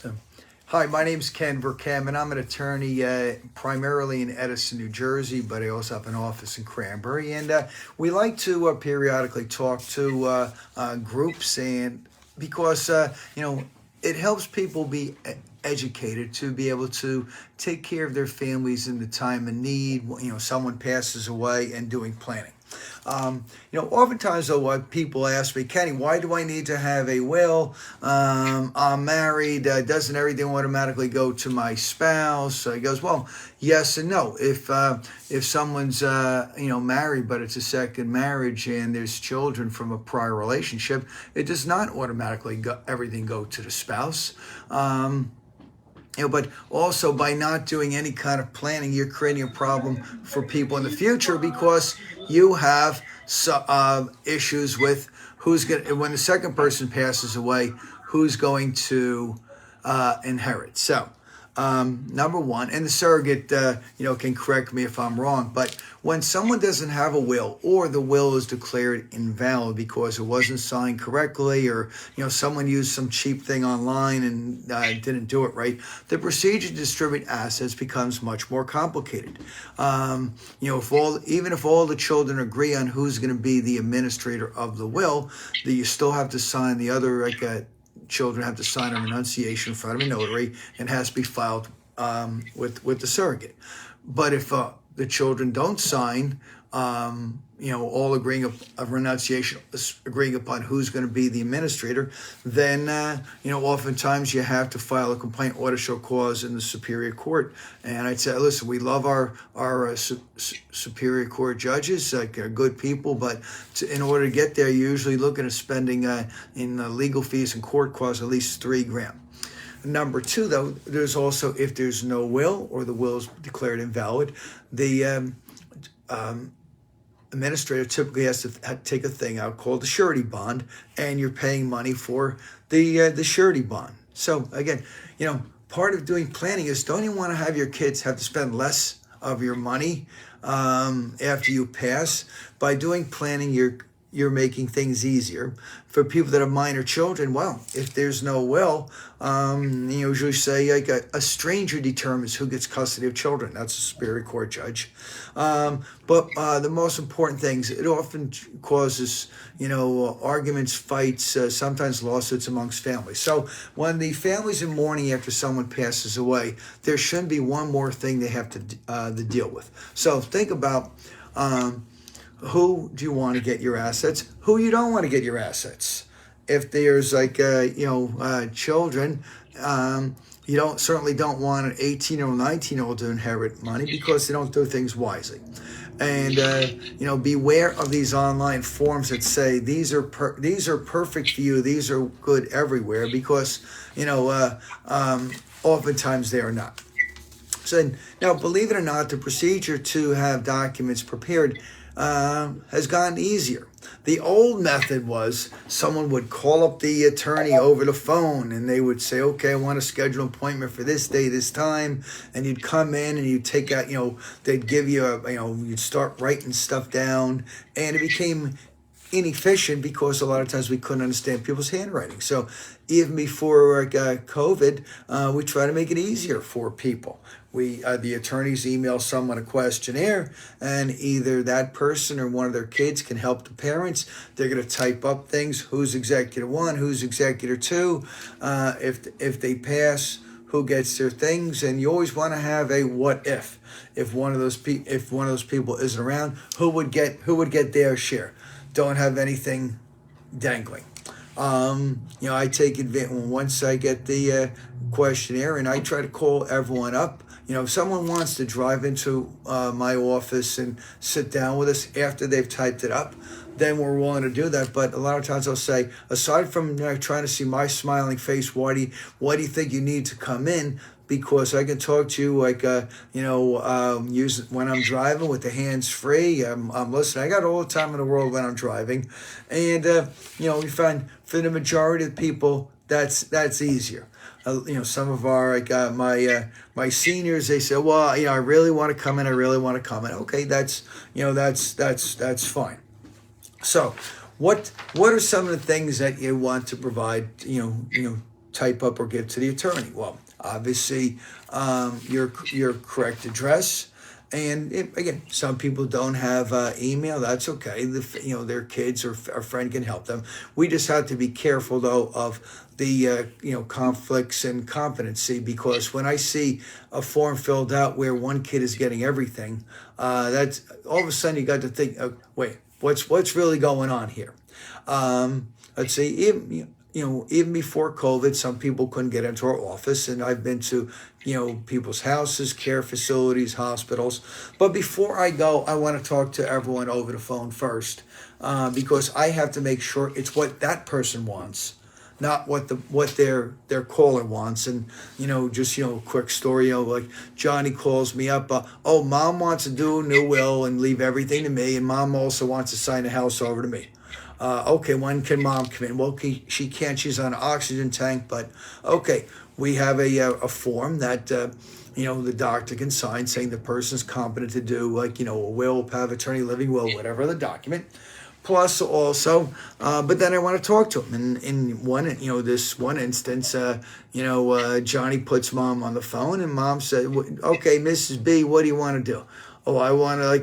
So, hi, my name's Ken Vercammen. I'm an attorney primarily in Edison, New Jersey, but I also have an office in Cranberry. And we like to periodically talk to groups, and because it helps people be educated to be able to take care of their families in the time of need. Someone passes away, and doing planning. Oftentimes though, what people ask me, Kenny, why do I need to have a will? I'm married. Doesn't everything automatically go to my spouse? So he goes, well, yes and no. If someone's married, but it's a second marriage and there's children from a prior relationship, it does not automatically everything go to the spouse. But also by not doing any kind of planning, you're creating a problem for people in the future because you have issues with when the second person passes away, who's going to inherit. So, number one, and the surrogate, can correct me if I'm wrong, but when someone doesn't have a will, or the will is declared invalid because it wasn't signed correctly, or someone used some cheap thing online and didn't do it right, the procedure to distribute assets becomes much more complicated. Even if all the children agree on who's going to be the administrator of the will, that you still have to sign the other children have to sign a renunciation in front of a notary and has to be filed with the surrogate. But if the children don't sign, all agreeing of renunciation, agreeing upon who's going to be the administrator, then oftentimes you have to file a complaint order show cause in the Superior Court. And I'd say, listen, we love our Superior Court judges, they're good people, but in order to get there, you're usually looking at spending in legal fees and court costs at least $3,000. Number two, though, there's also, if there's no will or the will is declared invalid, the administrator typically has to take a thing out called the surety bond, and you're paying money for the surety bond. So again, part of doing planning is, don't you want to have your kids have to spend less of your money after you pass? By doing planning, you're making things easier. For people that have minor children, well, if there's no will, usually say a stranger determines who gets custody of children. That's a Superior Court judge. But the most important things, it often causes, arguments, fights, sometimes lawsuits amongst families. So when the family's in mourning after someone passes away, there shouldn't be one more thing they have to deal with. So think about who do you want to get your assets? Who you don't want to get your assets? If there's children, you certainly don't want an 18 or 19-year-old to inherit money because they don't do things wisely. And beware of these online forms that say these are perfect for you, these are good everywhere, because oftentimes they are not. So now, believe it or not, the procedure to have documents prepared has gotten easier. The old method was someone would call up the attorney over the phone, and they would say, okay, I want to schedule an appointment for this day, this time, and you'd come in and you'd take out, they'd give you you'd start writing stuff down, and it became inefficient because a lot of times we couldn't understand people's handwriting. So even before COVID, we try to make it easier for people. The attorneys email someone a questionnaire, and either that person or one of their kids can help the parents. They're going to type up things: who's executor one, who's executor two, if they pass, who gets their things. And you always want to have a what if one of those people isn't around, who would get their share. Don't have anything dangling. I take advantage once I get the questionnaire, and I try to call everyone up. If someone wants to drive into my office and sit down with us after they've typed it up, then we're willing to do that. But a lot of times I'll say, aside from trying to see my smiling face, why do you think you need to come in? Because I can talk to you use when I'm driving with the hands free. I'm listening. I got all the time in the world when I'm driving, and we find for the majority of people that's easier. Some of our my seniors, they say, well, I really want to come in. Okay, that's fine. So, what are some of the things that you want to provide type up or give to the attorney? Well, obviously, your correct address. And again, some people don't have email. That's okay. Their kids or a friend can help them. We just have to be careful, though, of the conflicts and competency, because when I see a form filled out where one kid is getting everything, that's all of a sudden you got to think, wait, what's really going on here? Let's see, even before COVID, some people couldn't get into our office, and I've been to, people's houses, care facilities, hospitals. But before I go, I want to talk to everyone over the phone first, because I have to make sure it's what that person wants, not what their caller wants. And just quick story, like Johnny calls me up, mom wants to do a new will and leave everything to me, and mom also wants to sign the house over to me. Okay, when can mom come in? Well, she can't. She's on an oxygen tank, but okay, we have a form that the doctor can sign saying the person's competent to do, like, a will, power of attorney, living will, whatever the document. Plus also, but then I want to talk to him. And in this one instance, Johnny puts mom on the phone, and mom said, okay, Mrs. B, what do you want to do? Oh, I want to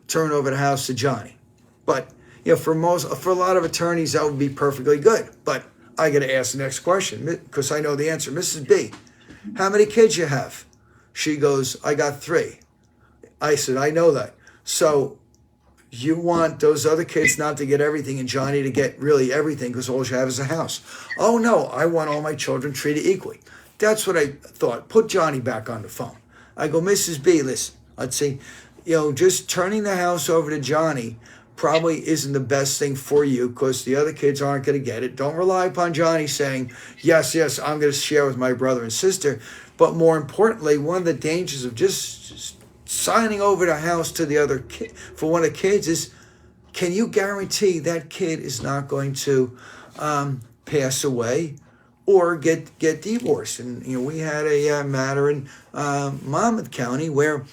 turn over the house to Johnny. But for a lot of attorneys, that would be perfectly good. But I got to ask the next question, because I know the answer. Mrs. B, how many kids you have? She goes, I got 3. I said, I know that. So you want those other kids not to get everything and Johnny to get really everything because all you have is a house? Oh, no, I want all my children treated equally. That's what I thought. Put Johnny back on the phone. I go, Mrs. B, listen, let's see, just turning the house over to Johnny probably isn't the best thing for you, because the other kids aren't going to get it. Don't rely upon Johnny saying, yes, I'm going to share with my brother and sister. But more importantly, one of the dangers of just signing over the house to the other kid for one of the kids is, can you guarantee that kid is not going to pass away or get divorced? And we had a matter in Monmouth County where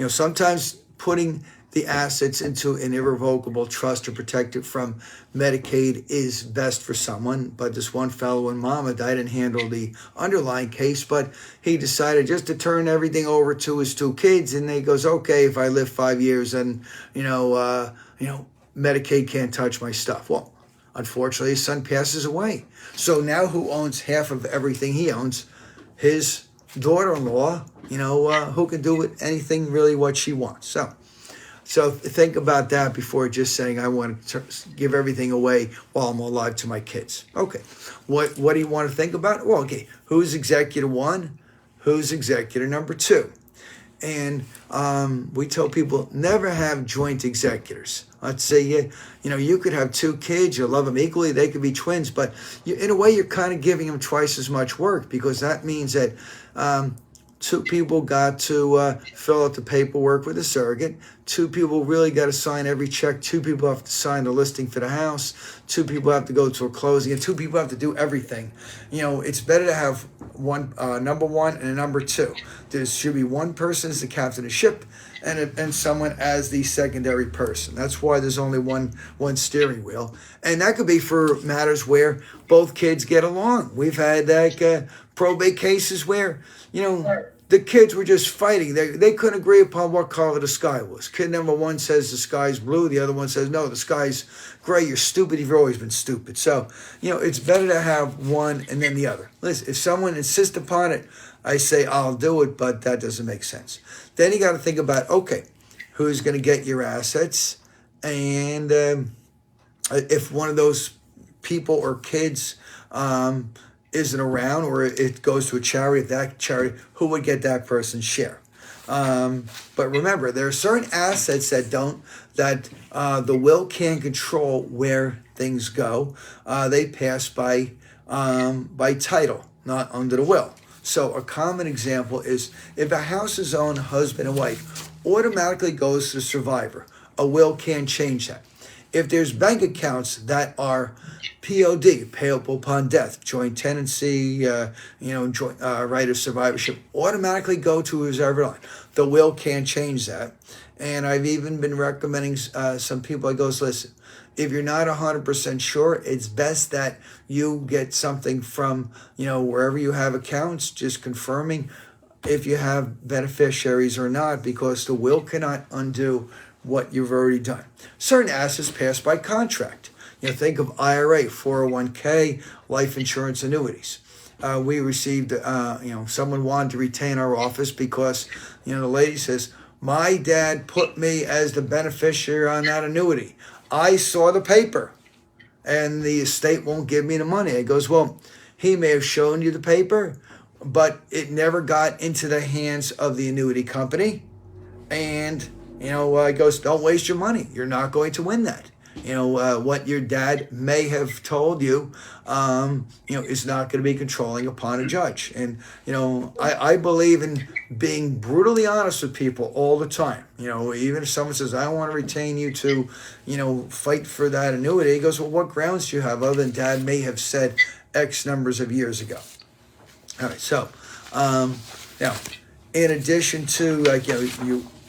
sometimes putting the assets into an irrevocable trust to protect it from Medicaid is best for someone. But this one fellow in Monmouth, I didn't handle the underlying case, but he decided just to turn everything over to his 2 kids. And he goes, okay, if I live 5 years, then, Medicaid can't touch my stuff. Well, unfortunately, his son passes away. So now who owns half of everything he owns? His daughter-in-law, who can do with anything really what she wants. So think about that before just saying, I want to give everything away while I'm alive to my kids. Okay, what do you want to think about? Well, okay, who's executor 1? Who's executor number 2? And we tell people never have joint executors. Let's say you could have 2 kids, you love them equally, they could be twins, but in a way you're kind of giving them twice as much work, because that means that 2 people got to fill out the paperwork with a surrogate. 2 people really got to sign every check. 2 people have to sign the listing for the house. 2 people have to go to a closing, and 2 people have to do everything. It's better to have one number 1 and a number 2. There should be one person as the captain of the ship, and someone as the secondary person. That's why there's only one steering wheel, and that could be for matters where both kids get along. We've had probate cases where the kids were just fighting. They couldn't agree upon what color the sky was. Kid number 1 says the sky's blue. The other one says, no, the sky's gray. You're stupid. You've always been stupid. So, it's better to have one and then the other. Listen, if someone insists upon it, I say, I'll do it, but that doesn't make sense. Then you got to think about, okay, who's going to get your assets? And if one of those people or kids isn't around, or it goes to a charity, that charity, who would get that person's share? But remember, there are certain assets that the will can't control where things go. They pass by title, not under the will. So a common example is if a house is owned husband and wife, automatically goes to the survivor. A will can't change that. If there's bank accounts that are POD, payable upon death, joint tenancy, joint right of survivorship, automatically go to who's ever on. The will can't change that. And I've even been recommending some people, I goes, listen, If you're not 100% sure, it's best that you get something from, wherever you have accounts, just confirming if you have beneficiaries or not, because the will cannot undo what you've already done. Certain assets pass by contract. Think of IRA, 401k, life insurance, annuities. We received, someone wanted to retain our office because, the lady says, my dad put me as the beneficiary on that annuity. I saw the paper and the estate won't give me the money. It goes, well, he may have shown you the paper, but it never got into the hands of the annuity company. And, it goes, don't waste your money. You're not going to win that. What your dad may have told you, is not going to be controlling upon a judge. And, I believe in being brutally honest with people all the time. Even if someone says, I want to retain you to, fight for that annuity, he goes, well, what grounds do you have other than dad may have said X numbers of years ago? All right, so, now, in addition to,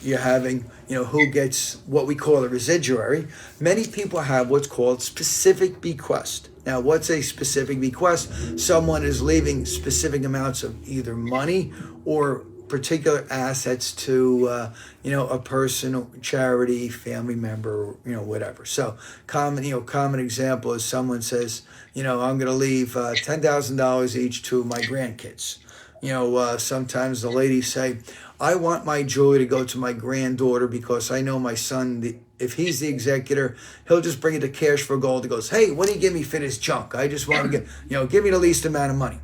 you're having, who gets what we call a residuary, many people have what's called specific bequest. Now, what's a specific bequest? Someone is leaving specific amounts of either money or particular assets to, a person, charity, family member, whatever. So, common example is someone says, I'm going to leave $10,000 each to my grandkids. Sometimes the ladies say, I want my jewelry to go to my granddaughter because I know my son, if he's the executor, he'll just bring it to cash for gold. He goes, hey, what do you give me for this junk? I just want to get, give me the least amount of money.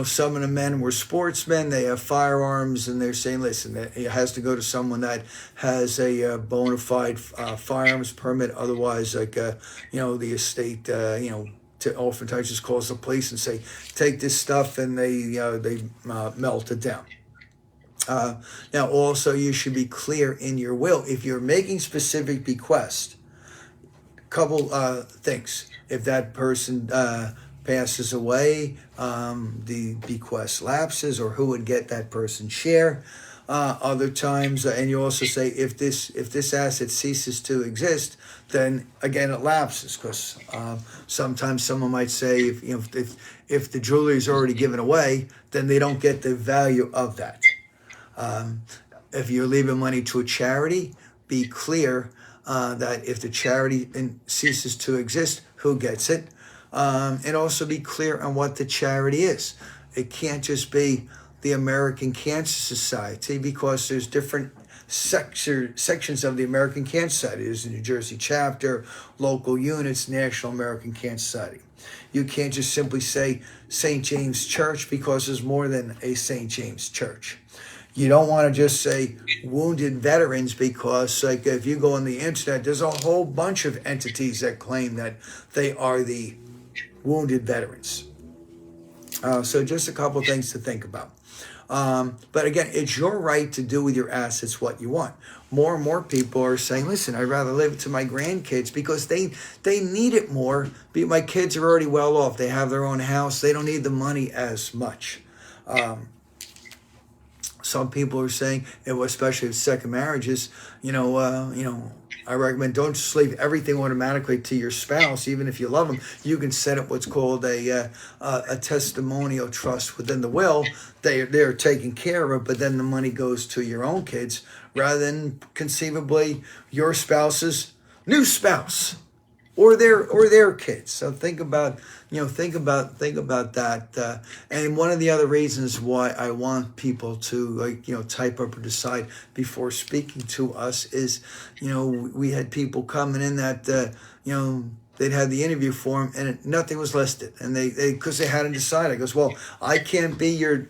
Some of the men were sportsmen, they have firearms, and they're saying, listen, it has to go to someone that has a bona fide firearms permit. Otherwise, the estate, oftentimes just calls the police and say, take this stuff, and they melt it down. Now, also, you should be clear in your will. If you're making specific bequests, couple things. If that person passes away, the bequest lapses, or who would get that person's share. Other times, and you also say if this asset ceases to exist, then again it lapses, because sometimes someone might say if the jewelry is already given away, then they don't get the value of that. If you're leaving money to a charity, be clear that if the charity ceases to exist, who gets it, and also be clear on what the charity is. It can't just be the American Cancer Society, because there's different sections of the American Cancer Society. There's the New Jersey chapter, local units, National American Cancer Society. You can't just simply say St. James Church, because there's more than a St. James Church. You don't want to just say wounded veterans, because if you go on the internet, there's a whole bunch of entities that claim that they are the wounded veterans. So just a couple of things to think about. But again, it's your right to do with your assets what you want. More and more people are saying, listen, I'd rather leave it to my grandkids because they need it more. My kids are already well off. They have their own house. They don't need the money as much. Some people are saying, especially with second marriages, I recommend don't just leave everything automatically to your spouse. Even if you love them, you can set up what's called a testimonial trust within the will. They're taking care of it, but then the money goes to your own kids rather than conceivably your spouse's new spouse or their kids. So think about that. And one of the other reasons why I want people to type up or decide before speaking to us is, we had people coming in that they'd had the interview form and nothing was listed, and they because they hadn't decided. I goes, well, I can't be your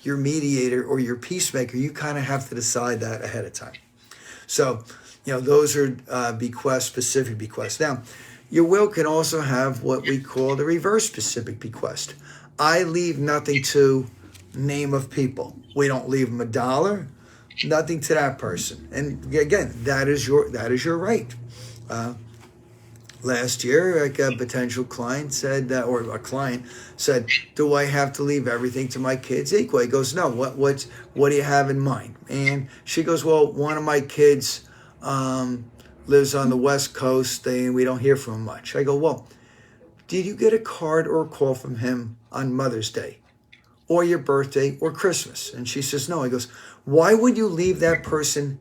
mediator or your peacemaker. You kind of have to decide that ahead of time. So, those are specific bequests. Now, your will can also have what we call the reverse specific bequest. I leave nothing to name of people. We don't leave them $1, nothing to that person. And again, that is your right. Last year, a potential client said, or a client said, do I have to leave everything to my kids equal? He goes, no, what do you have in mind? And she goes, well, one of my kids lives on the West Coast, and we don't hear from him much. I go, well, did you get a card or a call from him on Mother's Day or your birthday or Christmas? And she says, no. I goes, why would you leave that person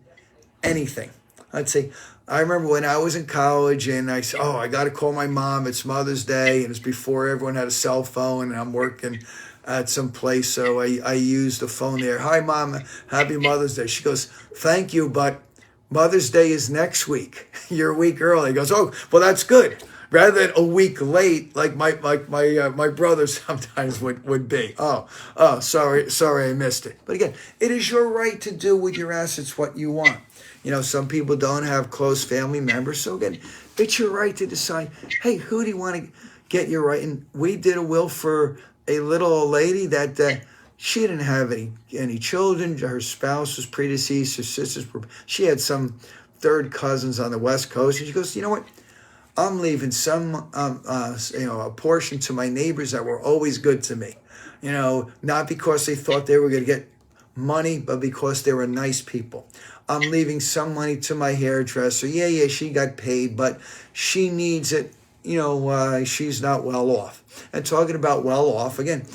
anything? I'd say, I remember when I was in college and I said, oh, I got to call my mom. It's Mother's Day. And it's before everyone had a cell phone, and I'm working at some place. So I used the phone there. Hi, Mom. Happy Mother's Day. She goes, thank you, but Mother's Day is next week. You're a week early. He goes, oh, well, that's good. Rather than a week late, like my brother sometimes would be. Oh, sorry, I missed it. But again, it is your right to do with your assets what you want. Some people don't have close family members. So again, it's your right to decide, hey, who do you want to get your right? And we did a will for a little old lady that she didn't have any children. Her spouse was predeceased. Her sisters she had some third cousins on the West Coast. And she goes, you know what? I'm leaving some, a portion to my neighbors that were always good to me. Not because they thought they were going to get money, but because they were nice people. I'm leaving some money to my hairdresser. Yeah, she got paid, but she needs it. She's not well off. And talking about well off, again,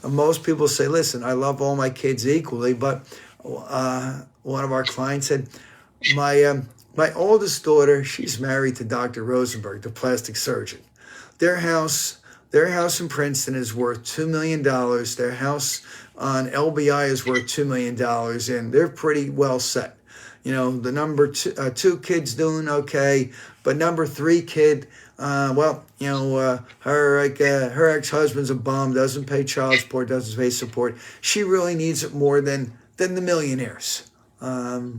most people say, listen, I love all my kids equally, but one of our clients said, my oldest daughter, she's married to Dr. Rosenberg, the plastic surgeon. Their house in Princeton is worth $2 million. Their house on LBI is worth $2 million, and they're pretty well set. The number two kid's doing okay, but number 3 kid, her ex-husband's a bum, doesn't pay child support, doesn't pay support. She really needs it more than the millionaires. That's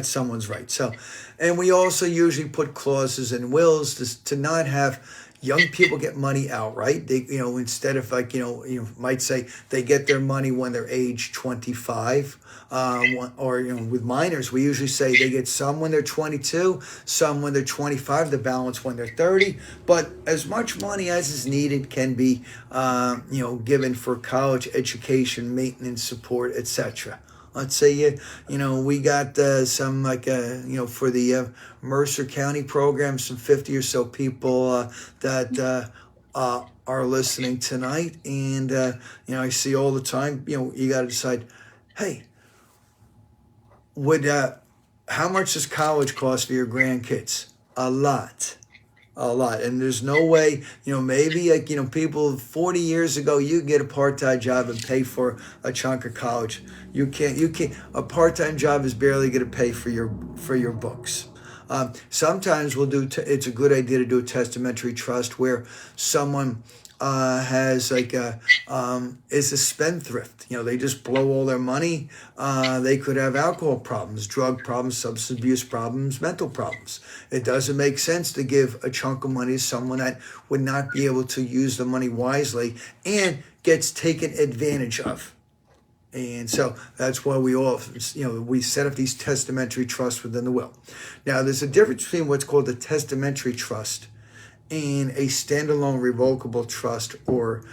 someone's right. So, and we also usually put clauses in wills to not have young people get money outright. They, instead of you might say they get their money when they're age 25, or with minors, we usually say they get some when they're 22, some when they're 25, the balance when they're 30. But as much money as is needed can be, given for college education, maintenance, support, etc. Let's say, we got some for the Mercer County program, some 50 or so people that are listening tonight. And, I see all the time, you got to decide, hey, how much does college cost for your grandkids? A lot. And there's no way, maybe people 40 years ago, you get a part-time job and pay for a chunk of college. You can't, a part-time job is barely going to pay for your books. Sometimes we'll it's a good idea to do a testamentary trust where someone has is a spendthrift. They just blow all their money. They could have alcohol problems, drug problems, substance abuse problems, mental problems. It doesn't make sense to give a chunk of money to someone that would not be able to use the money wisely and gets taken advantage of. And so that's why we set up these testamentary trusts within the will. Now, there's a difference between what's called a testamentary trust and a standalone revocable trust or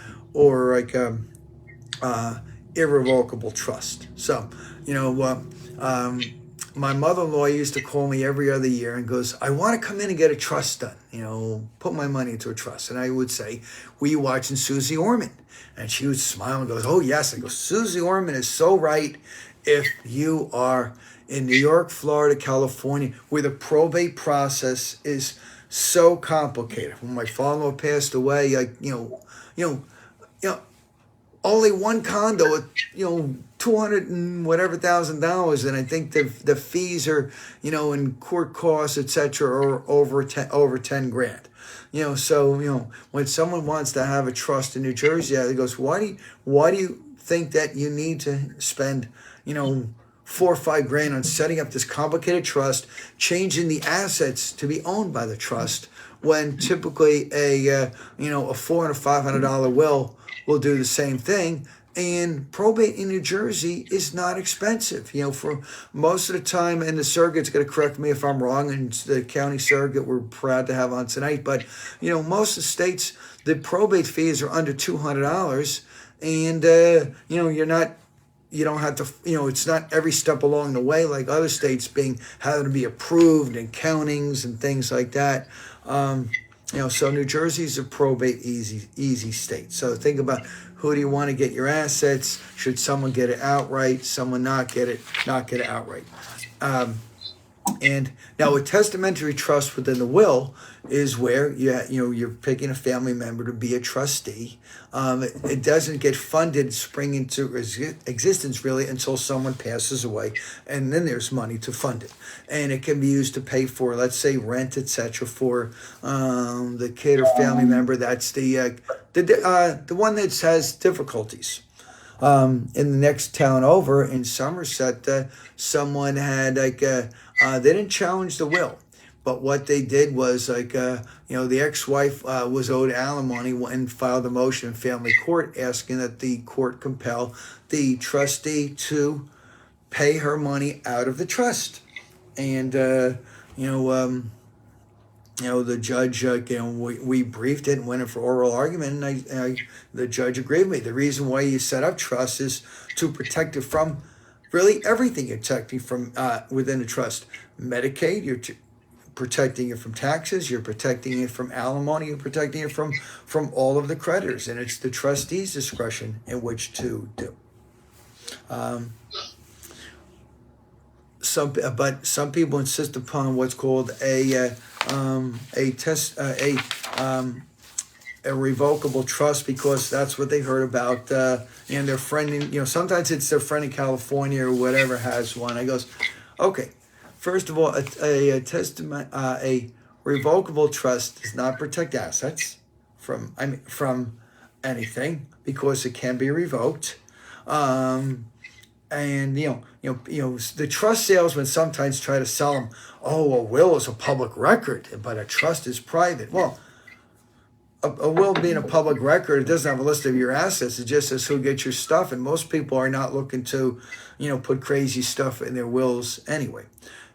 irrevocable trust. So, my mother-in-law used to call me every other year and goes, I want to come in and get a trust done, put my money into a trust. And I would say, were you watching Susie Orman? And she would smile and goes, oh, yes. I go, Susie Orman is so right. If you are in New York, Florida, California, where the probate process is so complicated. When my father passed away, only one condo at, $200 and whatever $1,000, and I think the fees are, and court costs, etc., are over 10 grand. So when someone wants to have a trust in New Jersey, he goes, why do you think that you need to spend, $4 or $5 grand on setting up this complicated trust, changing the assets to be owned by the trust, when typically a $400 and $500 will do the same thing. And probate in New Jersey is not expensive. For most of the time, and the surrogate's going to correct me if I'm wrong, and the county surrogate we're proud to have on tonight, but, most of the states, the probate fees are under $200, and, you're not you don't have to, it's not every step along the way like other states having to be approved and countings and things like that. So New Jersey's a probate easy state. So think about, who do you want to get your assets? Should someone get it outright? Someone not get it outright? And now a testamentary trust within the will is where you're picking a family member to be a trustee. It doesn't get funded, spring into existence really until someone passes away, and then there's money to fund it, and it can be used to pay for, let's say, rent, etc. for the kid or family member that's the one that has difficulties. In the next town over in Somerset, someone had they didn't challenge the will, but what they did was the ex-wife was owed alimony and filed a motion in family court asking that the court compel the trustee to pay her money out of the trust. And the judge, we briefed it and went in for oral argument, and the judge agreed with me. The reason why you set up trust is to protect it from really everything. You're protecting from within a trust. Medicaid, you're protecting it from taxes, you're protecting it from alimony, you're protecting it from all of the creditors, and it's the trustee's discretion in which to do. Some people insist upon what's called a revocable trust, because that's what they heard about, and their friend, sometimes it's their friend in California or whatever has one. I goes, okay, first of all, a revocable trust does not protect assets from anything, because it can be revoked. And the trust salesmen sometimes try to sell them, oh, a will is a public record, but a trust is private. Well, a will being a public record, it doesn't have a list of your assets. It just says who gets your stuff, and most people are not looking to, put crazy stuff in their wills anyway.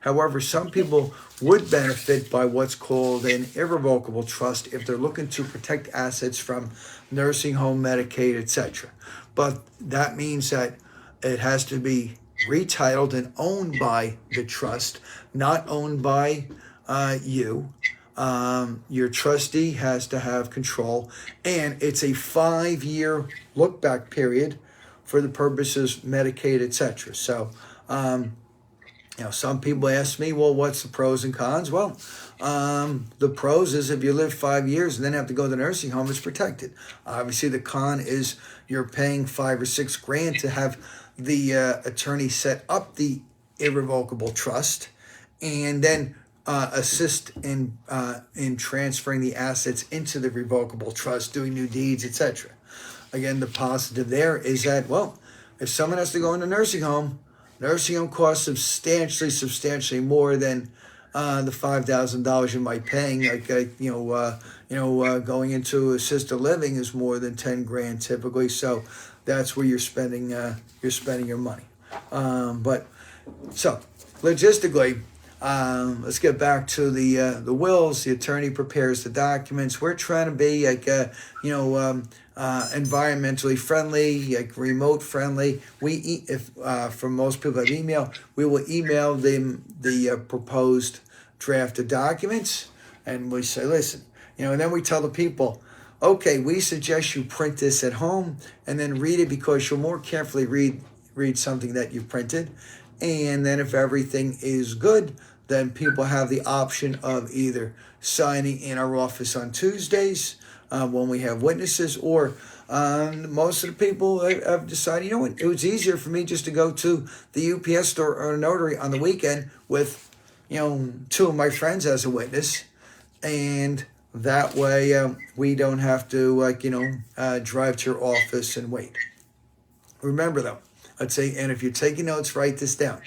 However, some people would benefit by what's called an irrevocable trust if they're looking to protect assets from nursing home, Medicaid, etc. But that means that it has to be retitled and owned by the trust, not owned by you. Your trustee has to have control, and it's a 5-year look-back period for the purposes Medicaid, etc. So, some people ask me, well, what's the pros and cons? Well, the pros is if you live 5 years and then have to go to the nursing home, it's protected. Obviously, the con is you're paying $5 or $6 grand to have the attorney set up the irrevocable trust, and then assist in transferring the assets into the revocable trust, doing new deeds, etc. Again, the positive there is that, well, if someone has to go in a nursing home costs substantially more than the $5,000 you might paying. Going into assisted living is more than 10 grand typically. So that's where you're spending your money. But so logistically, let's get back to the wills. The attorney prepares the documents. We're trying to be environmentally friendly, remote friendly. For most people have email, we will email them the proposed drafted documents, and we say, listen, and then we tell the people, okay, we suggest you print this at home and then read it, because you'll more carefully read something that you've printed. And then if everything is good, then people have the option of either signing in our office on Tuesdays when we have witnesses, or most of the people have decided, it was easier for me just to go to the UPS store or a notary on the weekend with, 2 of my friends as a witness, and that way we don't have to drive to your office and wait. Remember though, let's say, and if you're taking notes, write this down.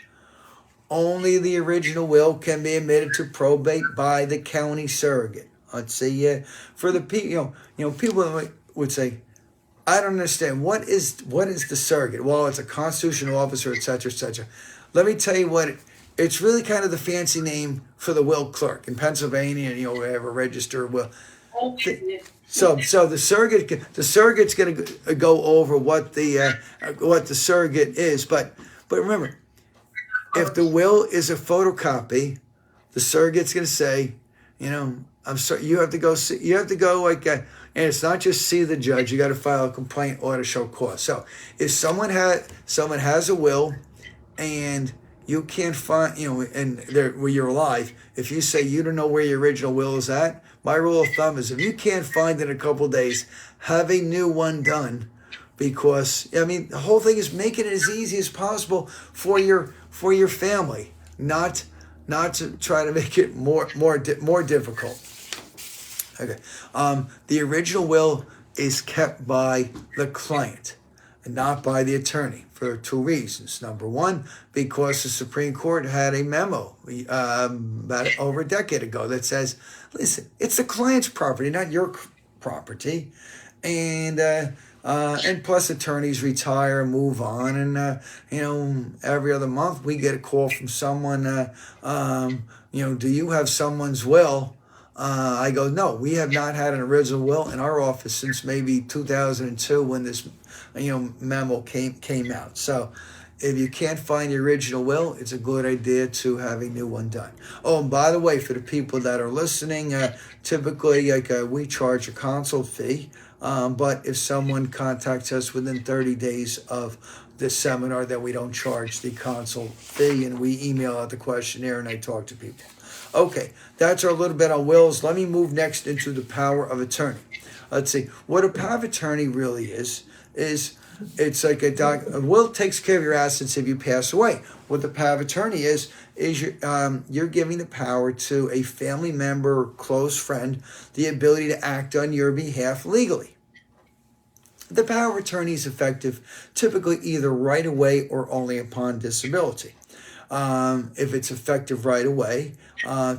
Only the original will can be admitted to probate by the county surrogate. Let's say, for the people, people would say, I don't understand. What is the surrogate? Well, it's a constitutional officer, etc., etc. Let me tell you what. It's really kind of the fancy name for the will clerk in Pennsylvania. We have a register of will. So the surrogate's going to go over what the surrogate is, but remember, if the will is a photocopy, the surrogate's going to say, I'm sorry, you have to go see, you have to go and it's not just see the judge. You got to file a complaint or to show cause. So if someone has a will, and you can't find, and where you're alive, if you say you don't know where your original will is at, my rule of thumb is if you can't find it in a couple of days, have a new one done, because the whole thing is making it as easy as possible for your family, not to try to make it more difficult. Okay, the original will is kept by the client and not by the attorney for two reasons. Number one, because the Supreme Court had a memo about over a decade ago that says, listen, it's the client's property, not your property. And plus attorneys retire and move on. And, every other month we get a call from someone, do you have someone's will? I go, no, we have not had an original will in our office since maybe 2002 when this memo came out. So if you can't find the original will, it's a good idea to have a new one done. Oh, and by the way, for the people that are listening, typically we charge a consult fee, but if someone contacts us within 30 days of the seminar, then we don't charge the consult fee, and we email out the questionnaire and I talk to people. Okay, that's our little bit on wills. Let me move next into the power of attorney. Let's see, what a power of attorney really is it's like a will takes care of your assets if you pass away. What the power of attorney is you're giving the power to a family member or close friend the ability to act on your behalf legally. The power of attorney is effective typically either right away or only upon disability. If it's effective right away,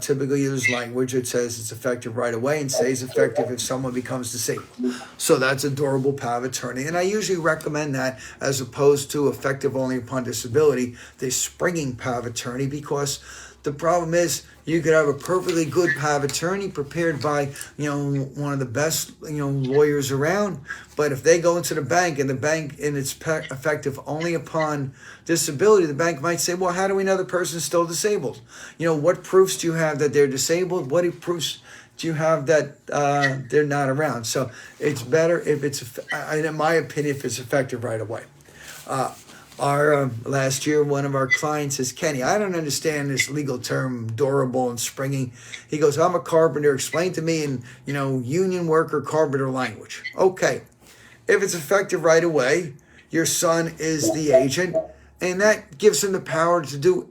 typically there's language that says it's effective right away and stays effective if someone becomes disabled. So that's a durable power of attorney. And I usually recommend that as opposed to effective only upon disability, the springing power of attorney, because the problem is you could have a perfectly good power of attorney prepared by, one of the best, lawyers around. But if they go into the bank and it's effective only upon disability, the bank might say, well, how do we know the person's still disabled? What proofs do you have that they're disabled? What proofs do you have that they're not around? So it's better if in my opinion, if it's effective right away. Last year, one of our clients says, Kenny, I don't understand this legal term, durable and springing. He goes, I'm a carpenter. Explain to me in, union worker carpenter language. Okay. If it's effective right away, your son is the agent, and that gives him the power to do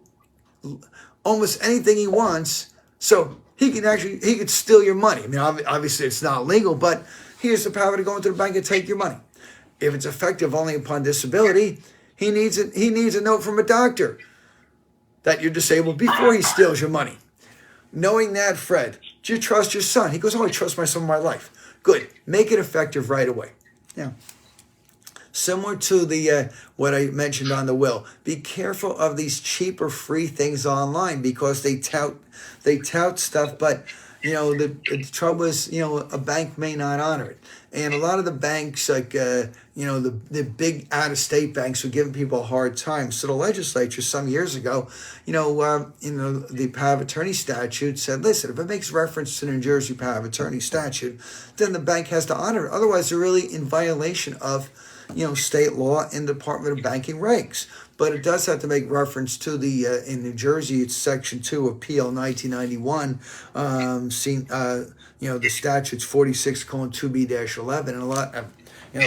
almost anything he wants. So he could steal your money. Obviously it's not legal, but he has the power to go into the bank and take your money. If it's effective only upon disability, he needs a note from a doctor that you're disabled before he steals your money. Knowing that, Fred, do you trust your son? He goes, oh, I trust my son with my life. Good. Make it effective right away. Now, similar to the what I mentioned on the will, be careful of these cheap or free things online because they tout stuff, but the trouble is, a bank may not honor it. And a lot of the banks, like, the big out-of-state banks were giving people a hard time. So the legislature some years ago, the power of attorney statute said, listen, if it makes reference to the New Jersey power of attorney statute, then the bank has to honor it. Otherwise, they're really in violation of, state law and Department of Banking regs. But it does have to make reference to in New Jersey, it's Section 2 of PL 1991, the statute's 46:2B-11, and a lot of,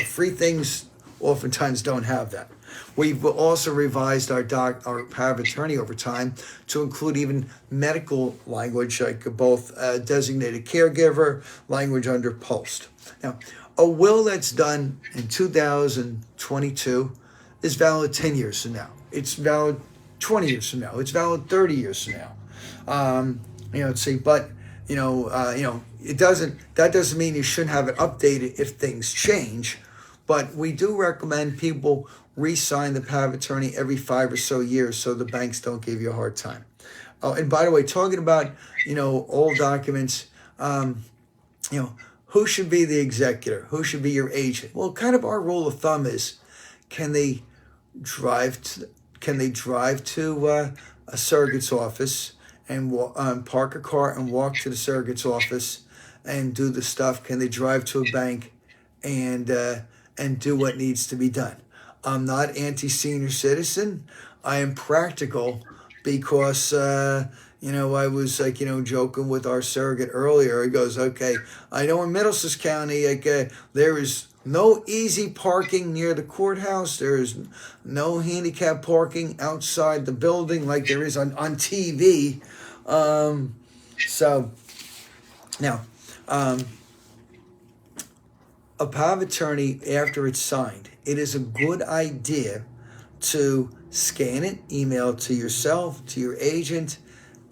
free things oftentimes don't have that. We've also revised our power of attorney over time to include even medical language, like both designated caregiver, language under post. Now, a will that's done in 2022 is valid 10 years from now. It's valid 20 years from now. It's valid 30 years from now. That doesn't mean you shouldn't have it updated if things change, but we do recommend people re-sign the power of attorney every 5 or so years so the banks don't give you a hard time. Oh, and by the way, talking about, old documents, who should be the executor? Who should be your agent? Well, kind of our rule of thumb is, can they drive to a surrogate's office and park a car and walk to the surrogate's office and do the stuff? Can they drive to a bank and do what needs to be done? I'm not anti-senior citizen. I am practical because I was joking with our surrogate earlier. He goes, okay, I know in Middlesex County, there is no easy parking near the courthouse. There is no handicap parking outside the building like there is on TV. So now, a power of attorney, after it's signed, it is a good idea to scan it, email it to yourself, to your agent,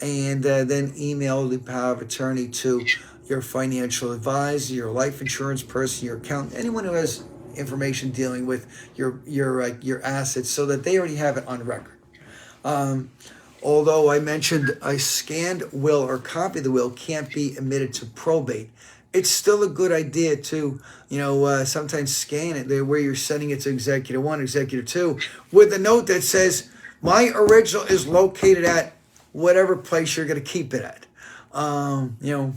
and then email the power of attorney to your financial advisor, your life insurance person, your accountant, anyone who has information dealing with your assets, so that they already have it on record. Although I mentioned a scanned will or copy of the will can't be admitted to probate, it's still a good idea to, sometimes scan it there where you're sending it to Executor 1, Executor 2, with a note that says, my original is located at whatever place you're going to keep it at. You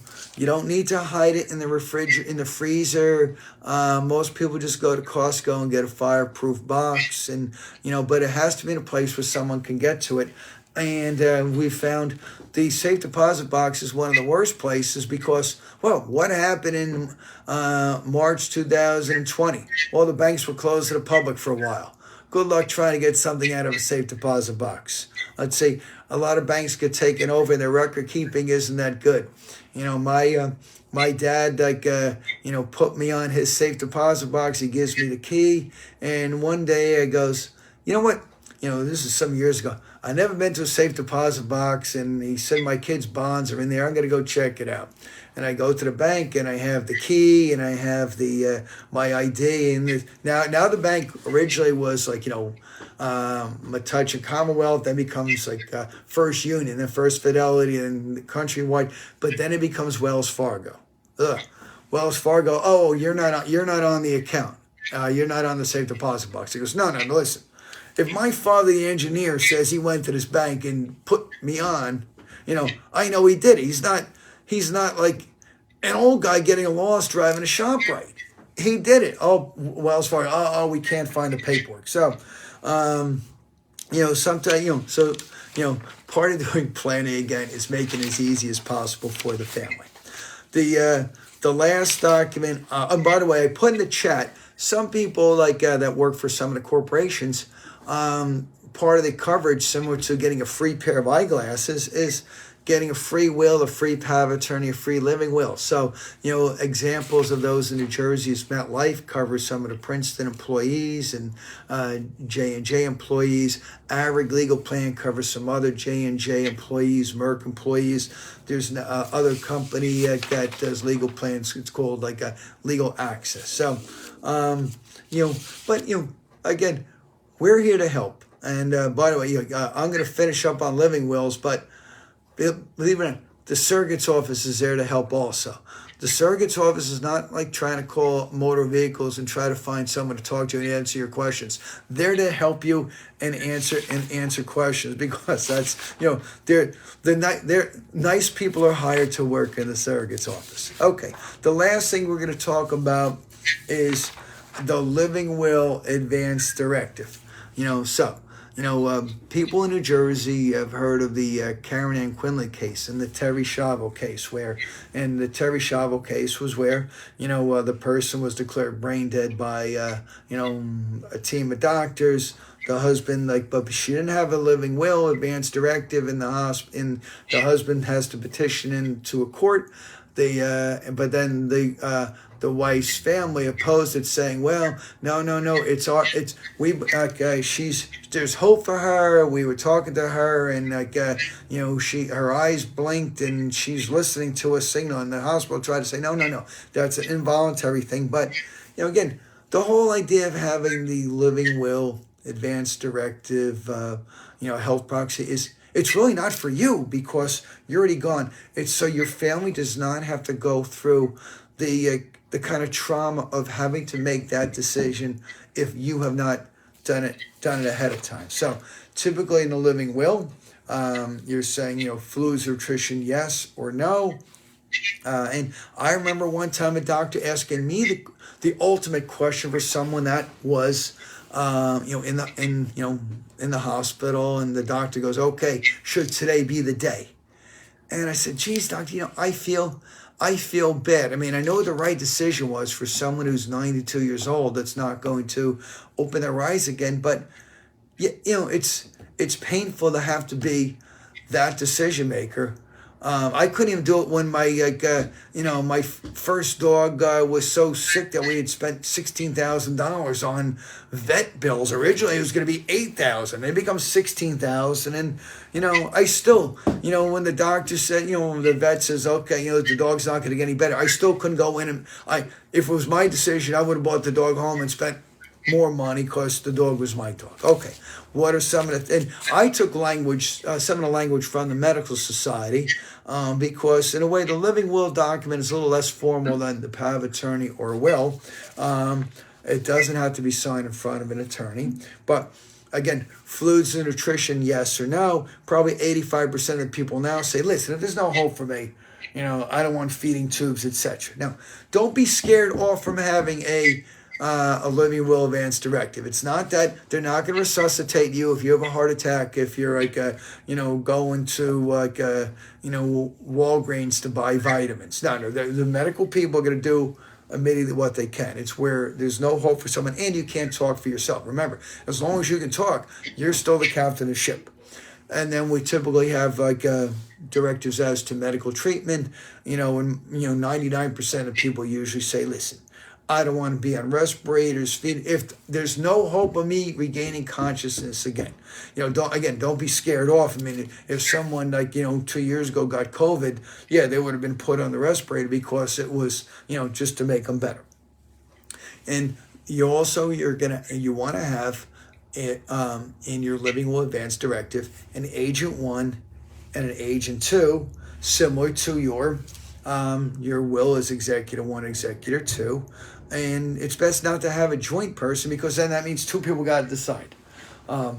don't need to hide it in the freezer. Most people just go to Costco and get a fireproof box, and but it has to be in a place where someone can get to it. And we found the safe deposit box is one of the worst places because, well, what happened in March 2020? Well, the banks were closed to the public for a while. Good luck trying to get something out of a safe deposit box. Let's see, a lot of banks get taken over and their record keeping isn't that good. My dad, put me on his safe deposit box. He gives me the key. And one day I goes, you know what? This is some years ago. I never been to a safe deposit box, and he said my kids' bonds are in there. I'm going to go check it out. And I go to the bank, and I have the key, and I have the my ID. And now the bank originally was Metuchen Commonwealth, then becomes First Union, then First Fidelity, and Countrywide, but then it becomes Wells Fargo. Wells Fargo. Oh, you're not on the account. You're not on the safe deposit box. He goes, no, listen. If my father, the engineer, says he went to this bank and put me on, I know he did it. He's not like an old guy getting lost driving a ShopRite. He did it. Oh, Wells Fargo. Oh, we can't find the paperwork. So, sometimes, part of doing planning again is making it as easy as possible for the family. The last document. And by the way, I put in the chat. Some people that work for some of the corporations. Part of the coverage, similar to getting a free pair of eyeglasses, is getting a free will, a free power of attorney, a free living will. So, examples of those in New Jersey is MetLife covers some of the Princeton employees and J&J employees. ARIG Legal Plan covers some other J&J employees, Merck employees. There's other company that does legal plans. It's called Legal Access. So, again, we're here to help. And by the way, I'm going to finish up on living wills, but believe it or not, the surrogate's office is there to help also. The surrogate's office is not like trying to call motor vehicles and try to find someone to talk to and answer your questions. They're to help you and answer questions, because that's, they're nice people are hired to work in the surrogate's office. Okay, the last thing we're going to talk about is the living will advance directive. People in New Jersey have heard of the Karen Ann Quinlan case and the Terry Schiavo case, and the Terry Schiavo case was where, the person was declared brain dead by, a team of doctors. The husband, but she didn't have a living will, advance directive, and the husband has to petition into a court. But then the wife's family opposed it, saying, "Well, no, there's hope for her. We were talking to her, and her eyes blinked, and she's listening to a signal." And the hospital tried to say, "No, that's an involuntary thing." But again, the whole idea of having the living will, advance directive, health proxy is. It's really not for you because you're already gone. It's so your family does not have to go through the kind of trauma of having to make that decision if you have not done it ahead of time. So typically in the living will, you're saying, fluids or nutrition, yes or no. And I remember one time a doctor asking me the ultimate question for someone that was, in the hospital, and the doctor goes, okay, should today be the day? And I said, geez, doctor, I feel bad. I mean, I know what the right decision was for someone who's 92 years old that's not going to open their eyes again. But, it's painful to have to be that decision maker. I couldn't even do it when my first dog was so sick that we had spent $16,000 on vet bills. Originally, it was going to be $8,000. It becomes $16,000, and I still, when the doctor said, when the vet says, okay, the dog's not going to get any better, I still couldn't go in and if it was my decision, I would have bought the dog home and spent more money because the dog was my dog. Okay, what are some of the? And I took some of the language from the Medical Society because, in a way, the living will document is a little less formal than the power of attorney or will. It doesn't have to be signed in front of an attorney, but again, fluids and nutrition, yes or no. Probably 85% of people now say, listen, if there's no hope for me, I don't want feeding tubes, etc. Now, don't be scared off from having a living will advance directive. It's not that they're not going to resuscitate you if you have a heart attack, if you're going to Walgreens to buy vitamins. No, the medical people are going to do immediately what they can. It's where there's no hope for someone and you can't talk for yourself. Remember, as long as you can talk, you're still the captain of the ship. And then we typically have directives as to medical treatment, and 99% of people usually say, listen, I don't want to be on respirators. If there's no hope of me regaining consciousness again, don't be scared off. I mean, if someone 2 years ago got COVID, yeah, they would have been put on the respirator because it was, just to make them better. And you want to have in your living will advance directive an agent 1 and an agent 2, similar to your will is executor 1, executor 2. And it's best not to have a joint person because then that means 2 people got to decide. And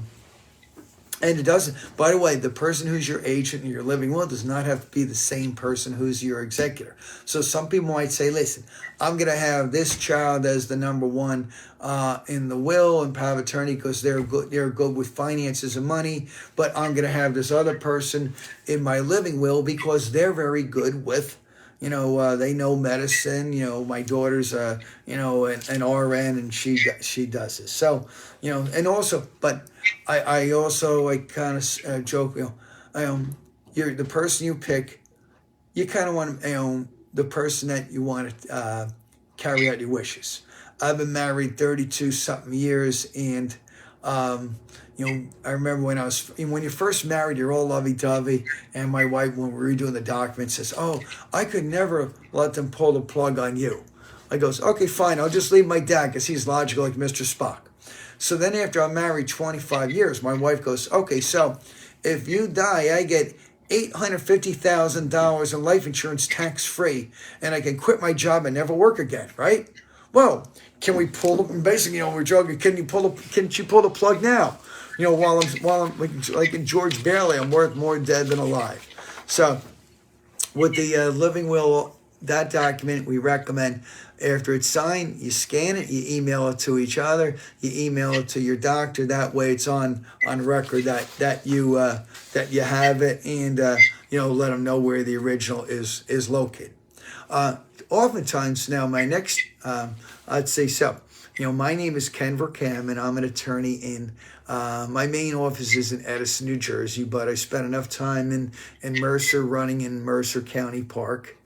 it doesn't, by the way, the person who's your agent in your living will does not have to be the same person who's your executor. So some people might say, listen, I'm going to have this child as the number 1 in the will and power of attorney because they're good with finances and money, but I'm going to have this other person in my living will because they're very good with they know medicine. My daughter's an RN and she does this. So, and also, but I also kind of joke. You're the person you pick. You kind of want the person that you want to carry out your wishes. I've been married 32 something years, and I remember when you're first married, you're all lovey-dovey, and my wife, when we were doing the documents, says, oh, I could never let them pull the plug on you. I goes, okay, fine, I'll just leave my dad because he's logical like Mr. Spock. So then after I'm married 25 years, my wife goes, okay, so if you die, I get $850,000 in life insurance tax-free, and I can quit my job and never work again, right? Well, can we pull the, basically, we're joking, can she pull the plug now? While I'm like in George Bailey, I'm worth more dead than alive. So with the living will, that document, we recommend after it's signed, you scan it, you email it to each other, you email it to your doctor. That way it's on record that you have it, and let them know where the original is located. Oftentimes now, my next, I'd say so. My name is Ken Vercammen, and I'm an attorney in, my main office is in Edison, New Jersey, but I spent enough time in Mercer, running in Mercer County Park,